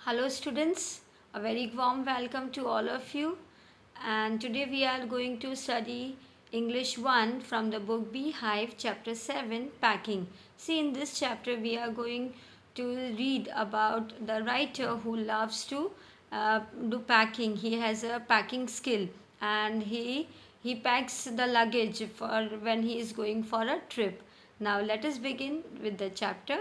Hello students, a very warm welcome to all of you, and today we are going to study English 1 from the book Beehive chapter 7 Packing. See, in this chapter we are going to read about the writer who loves to do packing. He has a packing skill, and he packs the luggage for when he is going for a trip. Now let us begin with the chapter.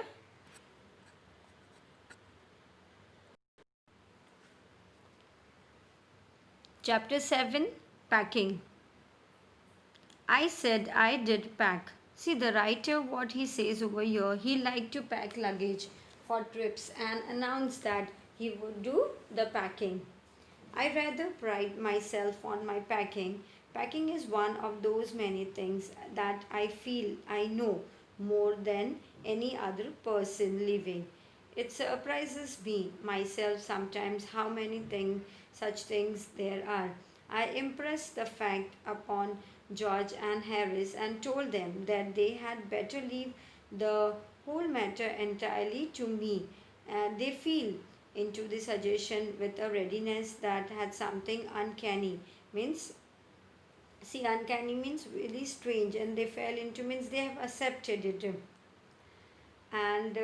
Chapter 7 Packing. I said I did pack. See the writer, what he says over here, he liked to pack luggage for trips and announced that he would do the packing. I rather pride myself on my packing. Packing is one of those many things that I feel I know more than any other person living. It surprises me myself sometimes how many such things there are. I impressed the fact upon George and Harris and told them that they had better leave the whole matter entirely to me. And they feel into the suggestion with a readiness that had something uncanny. Means, see, uncanny means really strange, and they fell into means they have accepted it, and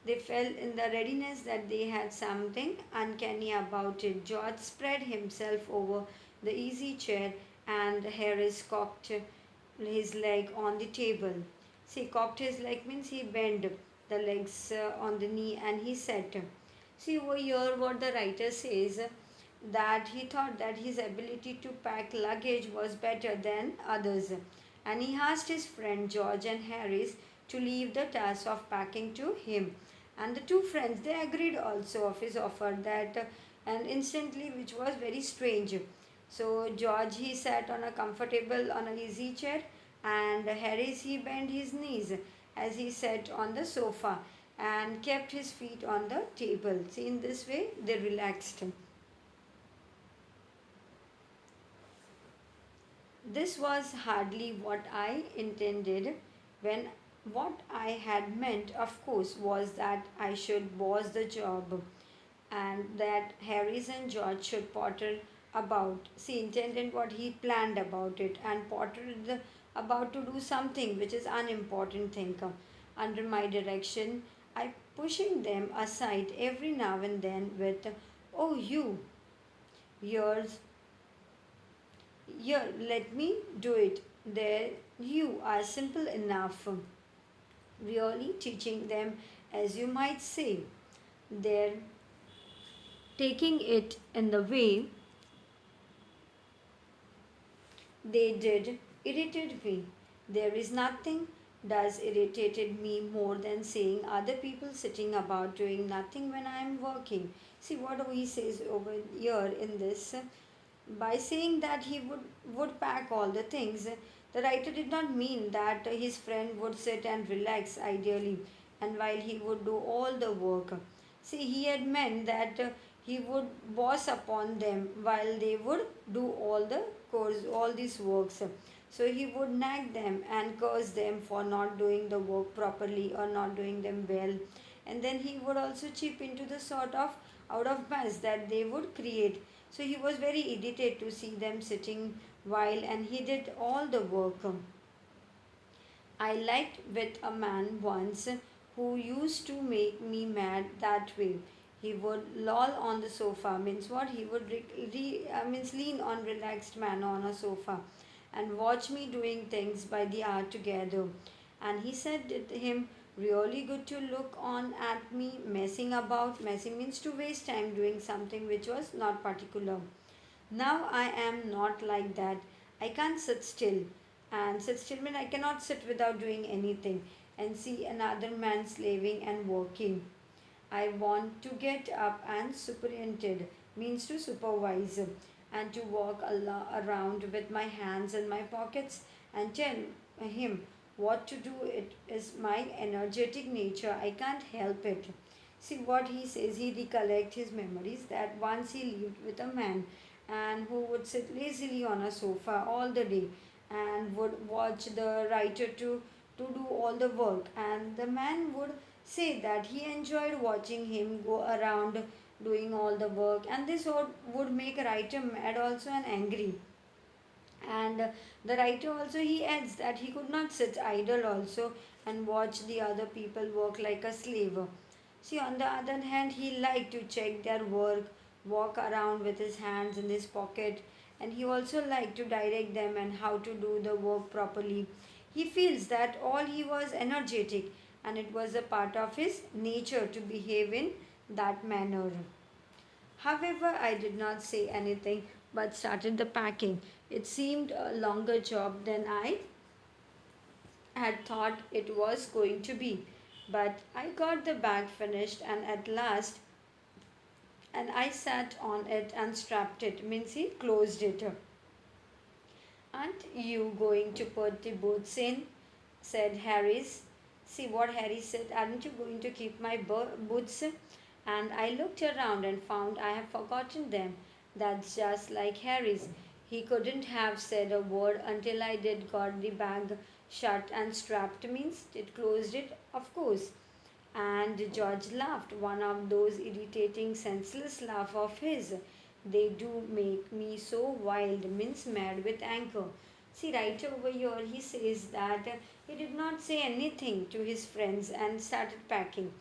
they felt in the readiness that they had something uncanny about it. George spread himself over the easy chair, and Harris cocked his leg on the table. See, cocked his leg means he bent the legs on the knee and he sat. See, over here, what the writer says that he thought that his ability to pack luggage was better than others, and he asked his friend George and Harris to leave the task of packing to him. And the two friends they agreed also of his offer that and instantly, which was very strange. So George he sat on a comfortable on an easy chair, and Harris he bent his knees as he sat on the sofa and kept his feet on the table. See, in this way they relaxed. This was hardly what I intended. When what I had meant, of course, was that I should boss the job and that Harris and George should potter about. See, intended what he planned about it, and Potter about to do something which is unimportant thing under my direction. I pushing them aside every now and then with, "Oh, yours, here, let me do it. There, you are simple enough." Really teaching them, as you might say. They're taking it in the way they did irritated me. There is nothing does irritated me more than seeing other people sitting about doing nothing when I am working. See what he says over here in this. By saying that he would pack all the things, the writer did not mean that his friend would sit and relax ideally and while he would do all the work. See, he had meant that he would boss upon them while they would do all the course, all these works. So he would nag them and curse them for not doing the work properly or not doing them well. And then he would also chip into the sort of out of mess that they would create. So he was very irritated to see them sitting while and he did all the work. I liked with a man once who used to make me mad that way. He would loll on the sofa, means what? He would means lean on relaxed manner on a sofa and watch me doing things by the hour together. And he said it him really good to look on at me messing about. Messing means to waste time doing something which was not particular. Now I am not like that. I can't sit still. And sit still means I cannot sit without doing anything and see another man slaving and working. I want to get up and superintend, means to supervise, and to walk around with my hands in my pockets and tell him what to do. It is my energetic nature. I can't help it. See what he says. He recollect his memories that once he lived with a man and who would sit lazily on a sofa all the day and would watch the writer to do all the work, and the man would say that he enjoyed watching him go around doing all the work, and this would make a writer mad also and angry. And the writer also, he adds that he could not sit idle also and watch the other people work like a slave. See, on the other hand, he liked to check their work, walk around with his hands in his pocket, and he also liked to direct them and how to do the work properly. He feels that all he was energetic, and it was a part of his nature to behave in that manner. However, I did not say anything but started the packing. It seemed a longer job than I had thought it was going to be. But I got the bag finished and at last, and I sat on it and strapped it, means he closed it. Aren't you going to put the boots in? Said Harris. See what Harry said, aren't you going to keep my boots? And I looked around and found I have forgotten them. That's just like Harry's. He couldn't have said a word until I did got the bag shut and strapped, means it closed it, of course. And George laughed, one of those irritating, senseless laugh of his. They do make me so wild, means mad with anger. See, right over here, he says that he did not say anything to his friends and started packing.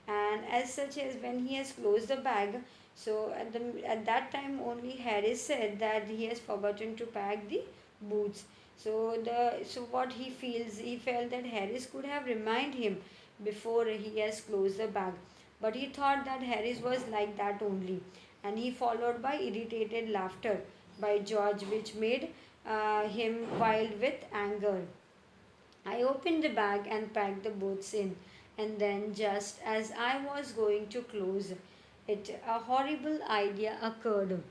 And as such as when he has closed the bag, so at that time only Harris said that he has forgotten to pack the boots. So what he feels, he felt that Harris could have reminded him before he has closed the bag, but he thought that Harris was like that only, and he followed by irritated laughter by George, which made him wild with anger. I opened the bag and packed the boots in, and then, just as I was going to close it, a horrible idea occurred.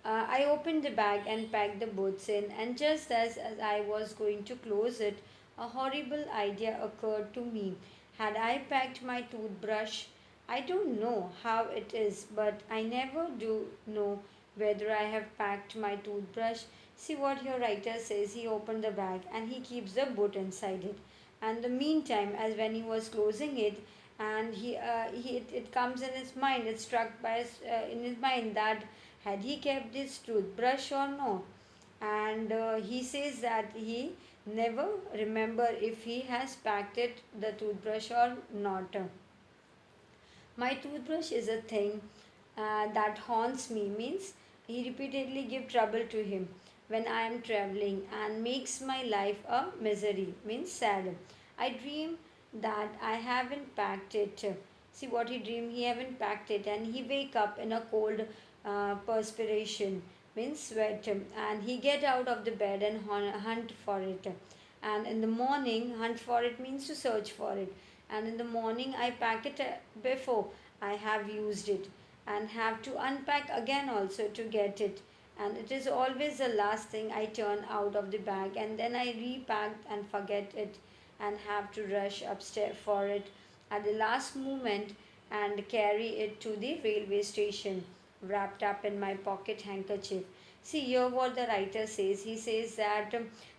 I opened the bag and packed the boots in, and just as I was going to close it, a horrible idea occurred to me. Had I packed my toothbrush? I don't know how it is, but I never do know whether I have packed my toothbrush. See what your writer says. He opened the bag and he keeps the boot inside it. And the meantime, as when he was closing it, and it comes in his mind, it struck by in his mind that had he kept his toothbrush or no. And he says that he never remember if he has packed it the toothbrush or not. My toothbrush is a thing that haunts me, means he repeatedly give trouble to him when I am traveling and makes my life a misery, means sad. I dream that I haven't packed it. See what he dream, he haven't packed it, and he wake up in a cold perspiration, means sweat, and he get out of the bed and hunt for it. And in the morning, hunt for it means to search for it. And in the morning, I pack it before I have used it, and have to unpack again also to get it. And it is always the last thing I turn out of the bag, and then I repack and forget it, and have to rush upstairs for it at the last moment and carry it to the railway station wrapped up in my pocket handkerchief. See here what the writer says. He says that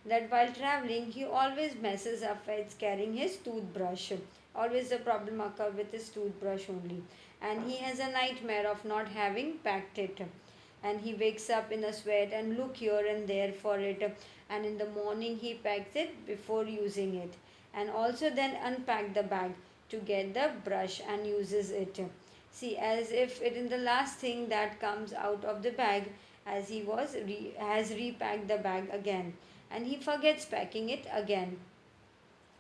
that while traveling he always messes up with carrying his toothbrush. Always a problem occur with his toothbrush only. And he has a nightmare of not having packed it. And he wakes up in a sweat and look here and there for it. And in the morning he packs it before using it. And also then unpack the bag to get the brush and uses it. See, as if it is the last thing that comes out of the bag, as he has repacked the bag again, and he forgets packing it again.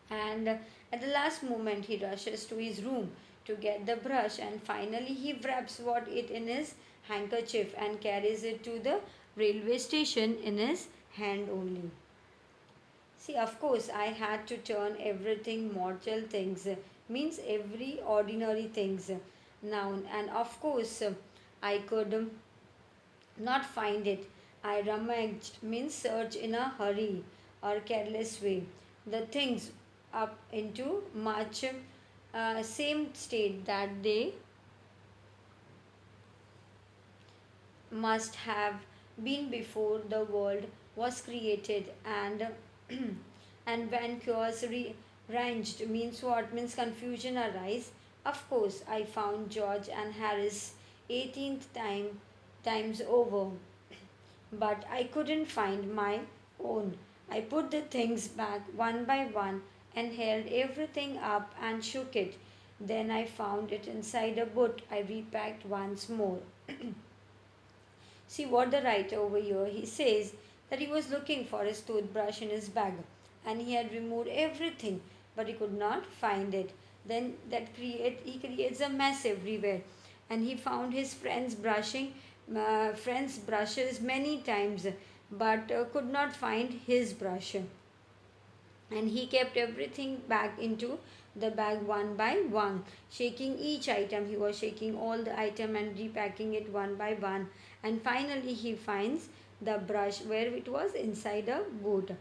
And at the last moment, he rushes to his room to get the brush, and finally he wraps what it in his handkerchief and carries it to the railway station in his hand only. See, of course, I had to turn everything mortal things, means every ordinary things, noun, and of course, I could not find it. I rummaged, means search in a hurry or careless way. The things up into much same state that they must have been before the world was created, and and when Ranged means what? Means confusion arise. Of course, I found George and Harris 18th times over, but I couldn't find my own. I put the things back one by one and held everything up and shook it. Then I found it inside a boot. I repacked once more. See what the writer over here, he says that he was looking for his toothbrush in his bag and he had removed everything but he could not find it. Then he creates a mess everywhere and he found his friends brushes many times but could not find his brush, and he kept everything back into the bag one by one, shaking each item. He was shaking all the item and repacking it one by one, and finally he finds the brush where it was inside a boot,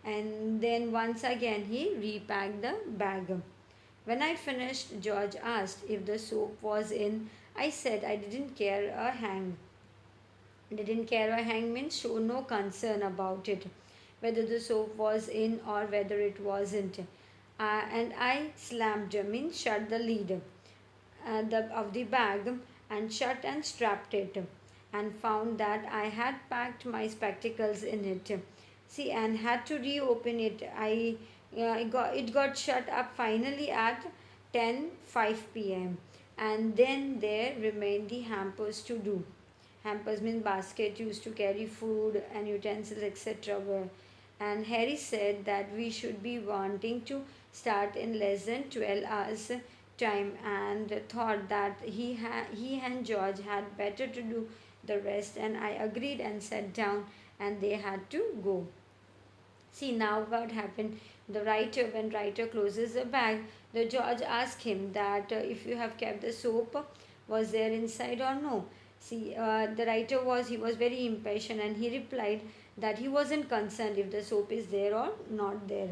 and then once again he repacked the bag. When I finished, George asked if the soap was in. I said I didn't care a hang means show no concern about it, whether the soap was in or whether it wasn't. And I slammed means shut the lid of the bag and shut and strapped it, and found that I had packed my spectacles in it. See, and had to reopen it. It got shut up finally at 10:05 p.m. And then there remained the hampers to do. Hampers mean basket used to carry food and utensils, etc. And Harry said that we should be wanting to start in less than 12 hours time, and thought that he and George had better to do the rest, and I agreed and sat down and they had to go. See now what happened. When writer closes the bag, the George asked him that if you have kept the soap, was there inside or no. See, the writer was very impatient and he replied that he wasn't concerned if the soap is there or not there.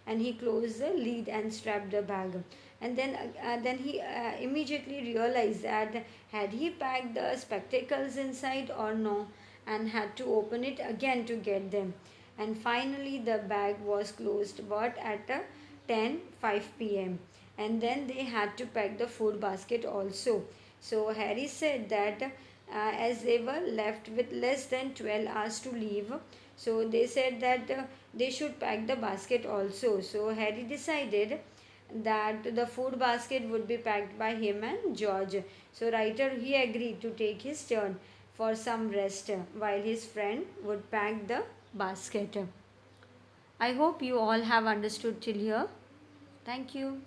And he closed the lid and strapped the bag. And then he immediately realized that had he packed the spectacles inside or no, and had to open it again to get them. And finally the bag was closed but at 10:05 p.m. and then they had to pack the food basket also. So Harry said that as they were left with less than 12 hours to leave, so they said that they should pack the basket also. So Harry decided that the food basket would be packed by him and George. So writer he agreed to take his turn for some rest while his friend would pack the basket. I hope you all have understood till here. Thank you.